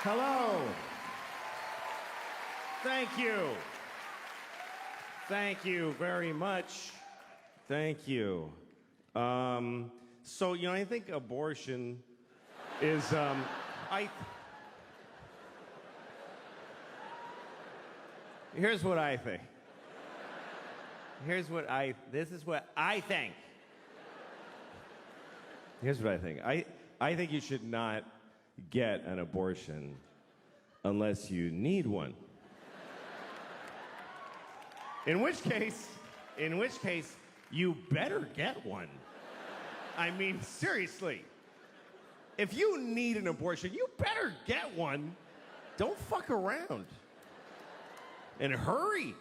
Hello. Thank you. Thank you very much. Thank you. So, I think abortion is, Here's what I think. This is what I think. Here's what I think. I think you should not get an abortion unless you need one. In which case, you better get one. I mean, seriously. If you need an abortion, you better get one. Don't fuck around. And hurry.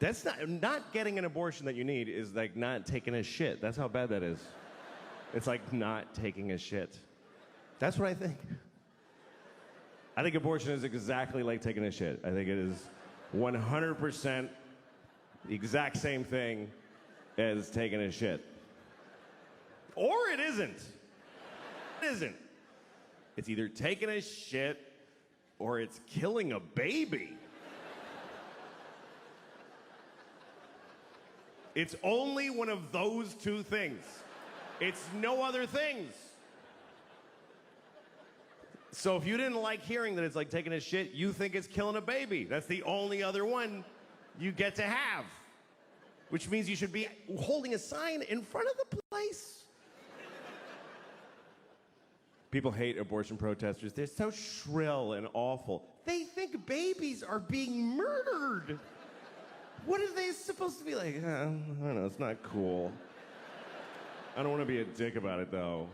That's not getting an abortion that you need is like not taking a shit. That's how bad that is. It's like not taking a shit. That's what I think. I think abortion is exactly like taking a shit. I think it is 100% the exact same thing as taking a shit. Or it isn't. It isn't. It's either taking a shit or it's killing a baby. It's only one of those two things. It's no other things. So if you didn't like hearing that it's like taking a shit, you think it's killing a baby. That's the only other one you get to have. Which means you should be holding a sign in front of the place. People hate abortion protesters. They're so shrill and awful. They think babies are being murdered. What are they supposed to be like? I don't know, it's not cool. I don't want to be a dick about it, though.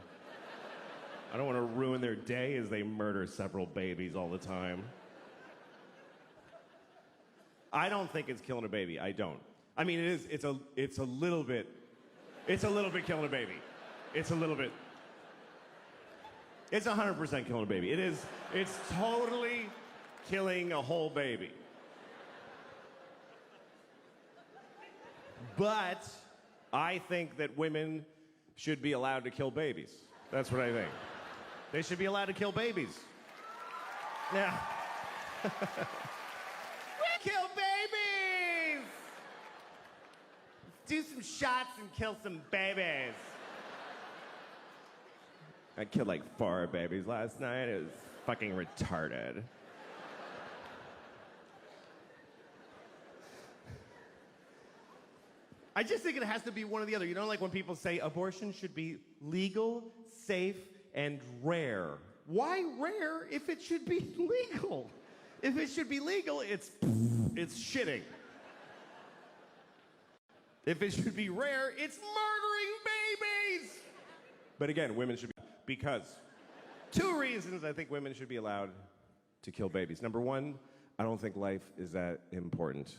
I don't want to ruin their day as they murder several babies all the time. I don't think it's killing a baby. I don't. I mean, it's a little bit killing a baby. It's a little bit. It's 100% killing a baby. It's totally killing a whole baby. But I think that women should be allowed to kill babies. That's what I think. They should be allowed to kill babies. Yeah. We kill babies! Do some shots and kill some babies. I killed like 4 babies last night. It was fucking retarded. I just think it has to be one or the other. You know, like when people say abortion should be legal, safe, and rare. Why rare if it should be legal? If it should be legal, it's shitting. If it should be rare, it's murdering babies. But again, women should be, because 2 reasons I think women should be allowed to kill babies. Number 1, I don't think life is that important.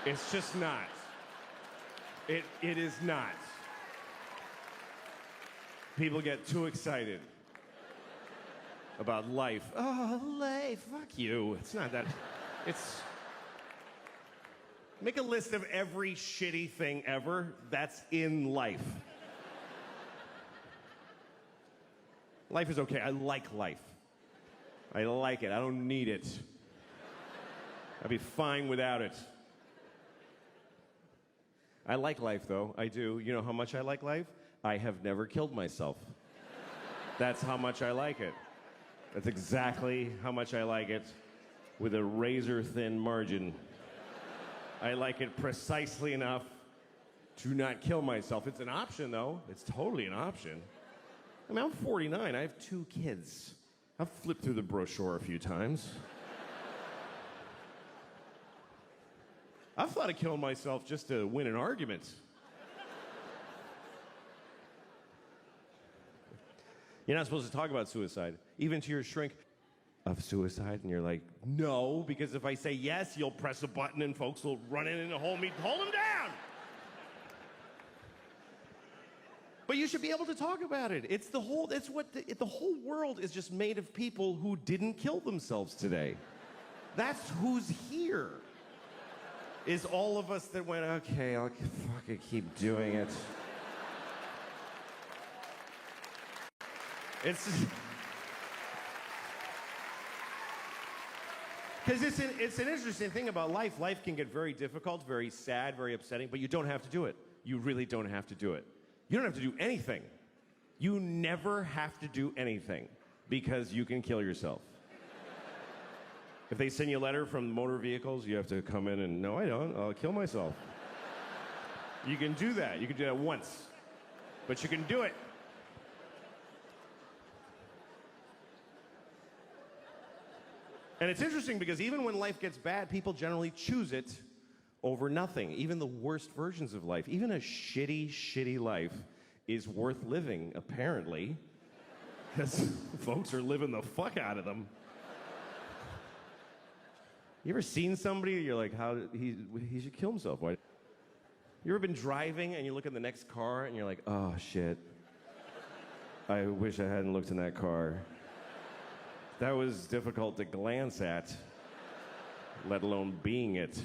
It's just not. It is not. People get too excited about life. Oh, life, fuck you. It's not that. It's... Make a list of every shitty thing ever that's in life. Life is okay. I like life. I like it. I don't need it. I'd be fine without it. I like life, though. I do. You know how much I like life? I have never killed myself. That's how much I like it. That's exactly how much I like it, with a razor-thin margin. I like it precisely enough to not kill myself. It's an option, though. It's totally an option. I mean, I'm 49. I have 2 kids. I've flipped through the brochure a few times. I've thought of killing myself just to win an argument. You're not supposed to talk about suicide, even to your shrink of suicide, and you're like, no, because if I say yes, you'll press a button and folks will run in and hold me, hold him down. But you should be able to talk about it. It's the whole world is just made of people who didn't kill themselves today. That's who's here. Is all of us that went, okay, I'll fucking keep doing it. It's just, Because it's an interesting thing about life. Life can get very difficult, very sad, very upsetting, but you don't have to do it. You really don't have to do it. You don't have to do anything. You never have to do anything because you can kill yourself. If they send you a letter from motor vehicles, you have to come in and, no, I don't. I'll kill myself. You can do that. You can do that once. But you can do it. And it's interesting because even when life gets bad, people generally choose it over nothing. Even the worst versions of life, even a shitty, shitty life is worth living, apparently, because folks are living the fuck out of them. You ever seen somebody, you're like, he should kill himself. Why? You ever been driving and you look at the next car and you're like, oh shit, I wish I hadn't looked in that car. That was difficult to glance at, let alone being it.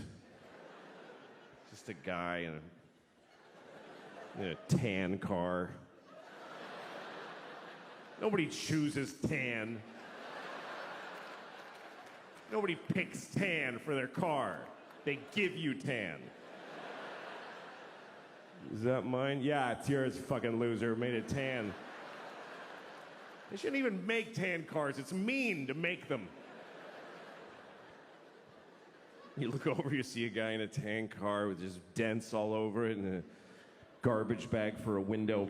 Just a guy in a tan car. Nobody chooses tan. Nobody picks tan for their car. They give you tan. Is that mine? Yeah, it's yours, fucking loser. Made it tan. They shouldn't even make tan cars. It's mean to make them. You look over, you see a guy in a tan car with just dents all over it and a garbage bag for a window.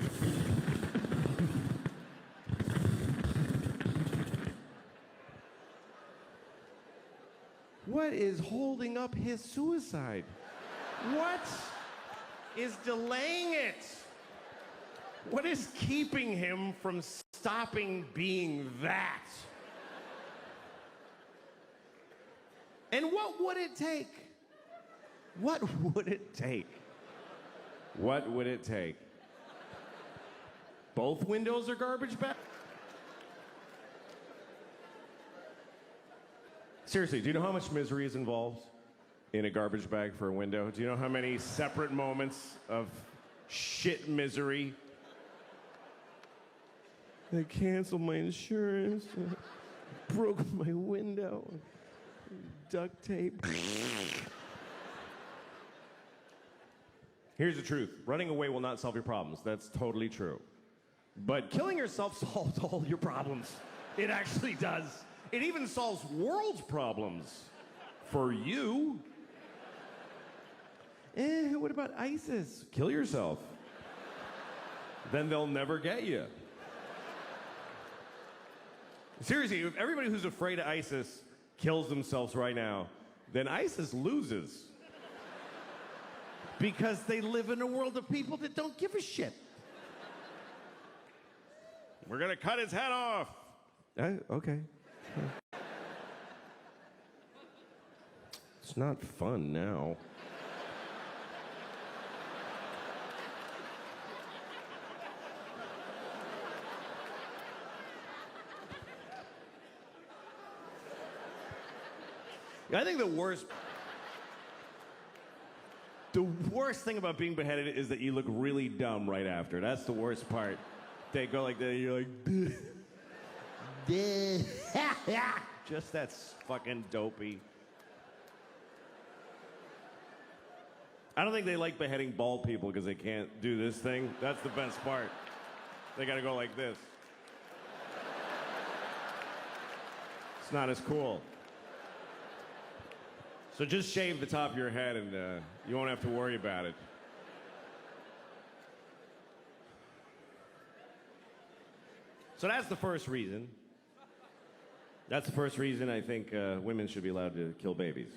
What is holding up his suicide? What is delaying it? What is keeping him from stopping being that? And what would it take? What would it take? What would it take? Both windows are garbage bags? Seriously, do you know how much misery is involved in a garbage bag for a window? Do you know how many separate moments of shit misery? They canceled my insurance, broke my window, duct tape. Here's the truth. Running away will not solve your problems. That's totally true. But killing yourself solves all your problems. It actually does. It even solves world's problems. For you. What about ISIS? Kill yourself. Then they'll never get you. Seriously, if everybody who's afraid of ISIS kills themselves right now, then ISIS loses. Because they live in a world of people that don't give a shit. We're gonna cut his head off. Okay. It's not fun now. I think the worst thing about being beheaded is that you look really dumb right after. That's the worst part. They go like that, you're like, just that's fucking dopey. I don't think they like beheading bald people because they can't do this thing. That's the best part. They gotta go like this. It's not as cool. So just shave the top of your head and you won't have to worry about it. So that's the first reason. That's the first reason I think women should be allowed to kill babies.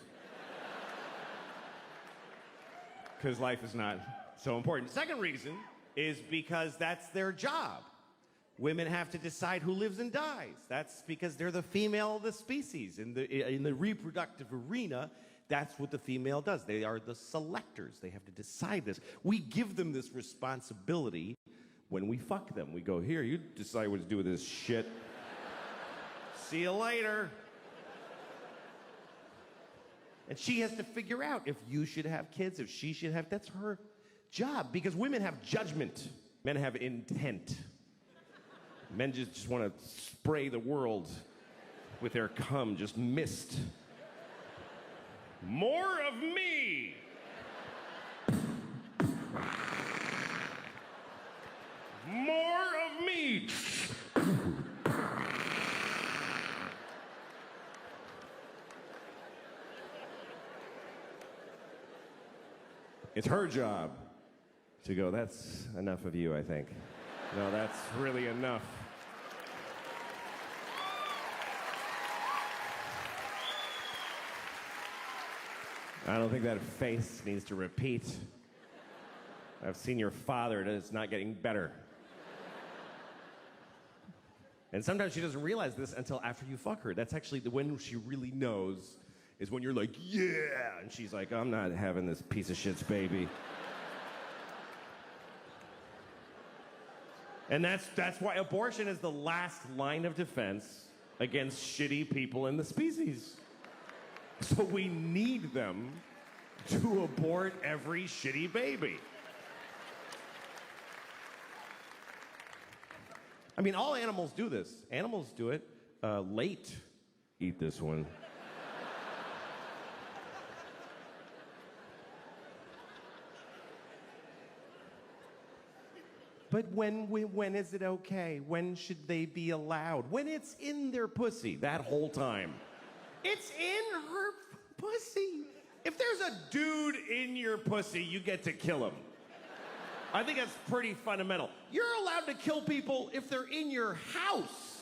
Because life is not so important. Second reason is because that's their job. Women have to decide who lives and dies. That's because they're the female of the species. In the reproductive arena, that's what the female does. They are the selectors. They have to decide this. We give them this responsibility when we fuck them. We go, here, you decide what to do with this shit. See you later. And she has to figure out if you should have kids, if she should have. That's her job. Because women have judgment. Men have intent. Men just want to spray the world with their cum, just mist. More of me. More of me. It's her job to go, that's enough of you, I think. No, that's really enough. I don't think that face needs to repeat. I've seen your father, and it's not getting better. And sometimes she doesn't realize this until after you fuck her. That's actually when she really knows, is when you're like, yeah! And she's like, I'm not having this piece of shit's baby. And that's why abortion is the last line of defense against shitty people in the species. So we need them to abort every shitty baby. I mean, all animals do this. Animals do it late. Eat this one. But when is it okay? When should they be allowed? When it's in their pussy that whole time. It's in her pussy. If there's a dude in your pussy, you get to kill him. I think that's pretty fundamental. You're allowed to kill people if they're in your house.